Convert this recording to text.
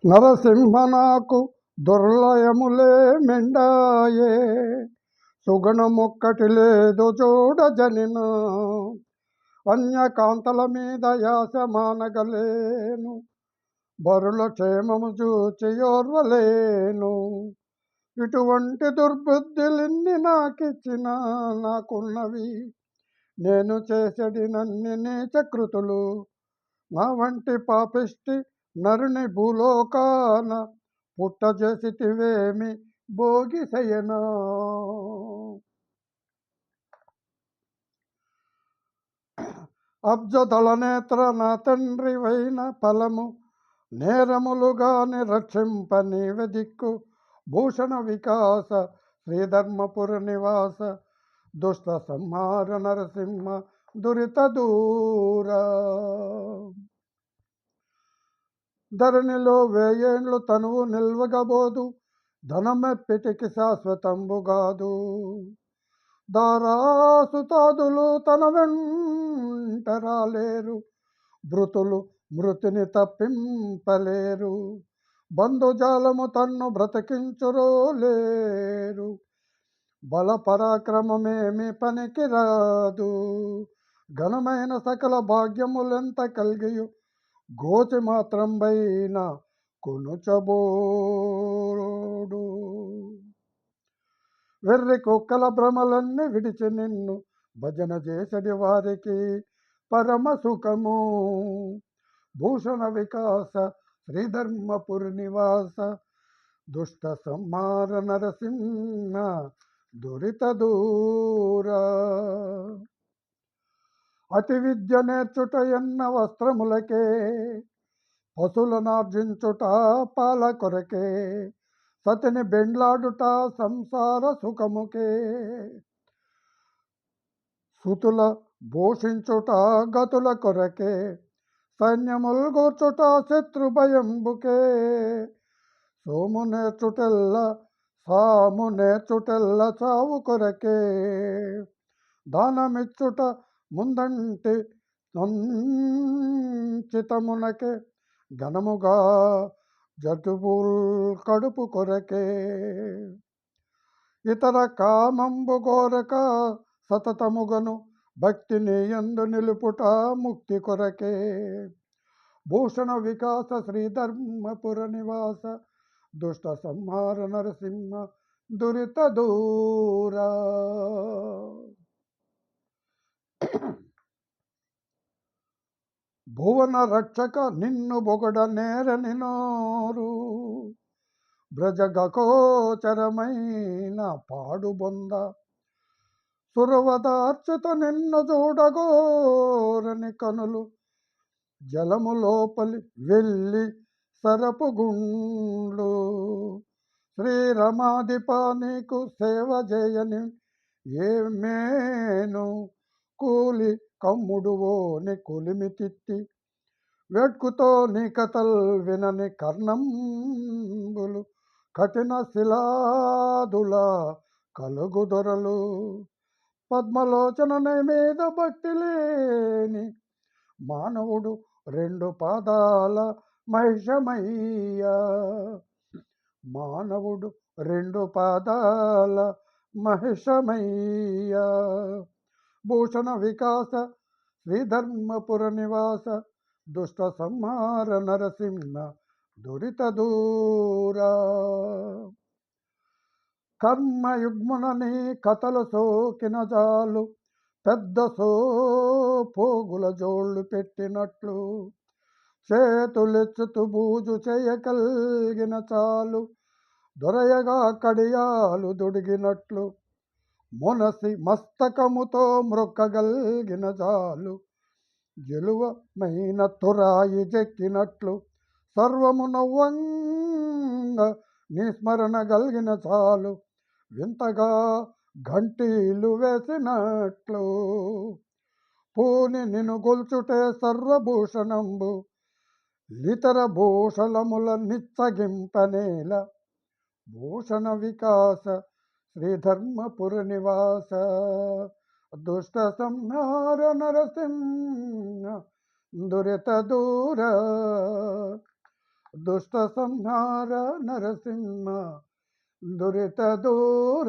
నరసింహ నాకు దుర్లయములే మెండాయే, సుగుణమొక్కటి లేదు చూడజనిన, అన్యకాంతల మీద యాస మానగలేను, బరుల క్షేమము చూచి ఓర్వలేను. ఇటువంటి దుర్బుద్ధిలిన్ని నాకిచ్చిన నాకున్నవి, నేను చేసడినన్ని నీచకృతులు. నా వంటి పాపిష్టి నరుని భూలోకాన పుట్టజేసితివేమి భోగి శయనా. అబ్జదళ నేత్ర నా తండ్రివైన ఫలము నేరములుగాని రక్షింప నీవె దిక్కు. భూషణ వికాస శ్రీధర్మపుర నివాస దుష్ట సంహార నరసింహ దురిత దూరా. ధరణిలో వేయేండ్లు తనువు నిల్వగబోదు, ధనమెప్పిటికి శాశ్వతంబుగాదు. దారాసుతాదులు తన వెంట రాలేరు, భృతులు మృతిని తప్పింపలేరు. బంధుజాలము తన్ను బ్రతికించురో లేరు, బల పరాక్రమమేమి పనికి రాదు. ఘనమైన సకల భాగ్యములెంత కలిగియు గోచి మాత్రం పైన కొనుచబోడు. వెర్రి కుక్కల భ్రమలన్నీ విడిచి నిన్ను భజన చేసడి వారికి పరమ సుఖము. భూషణ వికాస శ్రీధర్మపురి నివాస దుష్ట సంహార నరసింహ దురిత దూరా. అతి విద్య నేర్చుట ఎన్న వస్త్రములకే, పశులనార్జించుట పాల కొరకే, సతిని బెండ్లాడుట సంసార సుఖముకే, సుతుల భూషించుట గతుల కొరకే, సైన్యముల్ గూర్చుట శత్రు భయంబుకే, సోము నేర్చుటెల్ల సాము నేర్చుటెల్ల చావు కొరకే, దానమిచ్చుట ముందంటి సంచితమునకే, ఘనముగా జటుబుల్ కడుపు కొరకే, ఇతర కామంబు గోరక సతతముగను భక్తిని యందు నిలుపుట ముక్తి కొరకే. భూషణ వికాస శ్రీధర్మపుర నివాస దుష్ట సంహార నరసింహ దురిత దూరా. భువన రక్షక నిన్ను బొగడ నేరని నోరు, బ్రజగోచరమైన పాడుబొంద, సురవదార్చిత నిన్ను చూడగోరని కనులు, జలము లోపలి వెళ్ళి సరపుగుండ్లు. శ్రీరమాధిప నీకు సేవ చేయని ఏమేను, కూలి కమ్ముడువోని కొలిమి తిత్తి, వేట్కుతో నీ కథల్ వినని కర్ణంబులు, కఠిన శిలాదుల కలుగు దొరలు. పద్మలోచన మీద భక్తి లేని మానవుడు రెండు పాదాల మహిషమయ్యా, మానవుడు రెండు పాదాల మహిషమయ్యా. భూషణ వికాస శ్రీధర్మపుర నివాస దుష్ట సంహార నరసింహ దురిత దూరా. కర్మయుగ్మున నీ కథలు సోకిన చాలు, పెద్ద పోగుల జోళ్ళు పెట్టినట్లు, చేతులెచ్చుతూ బూజు చేయగలిగిన చాలు, దొరయగా కడియాలు దొడిగినట్లు, మొనసి మస్తకముతో మ్రొక్కగలిగిన చాలు, జలువమైన తురాయి చెక్కినట్లు, సర్వము నవ్వంగ నిస్మరణ కలిగిన చాలు, వింతగా ఘంటీలు వేసినట్లు. పూని నిన్ను గొల్చుటే సర్వభూషణంబు, ఇతర భూషణముల నిచ్చగింపనేల. భూషణ వికాస శ్రీధర్మపుర నివాస దుష్ట సంహార నరసింహ దురిత దూర. దుష్ట సంహార నరసింహ దురిత దూర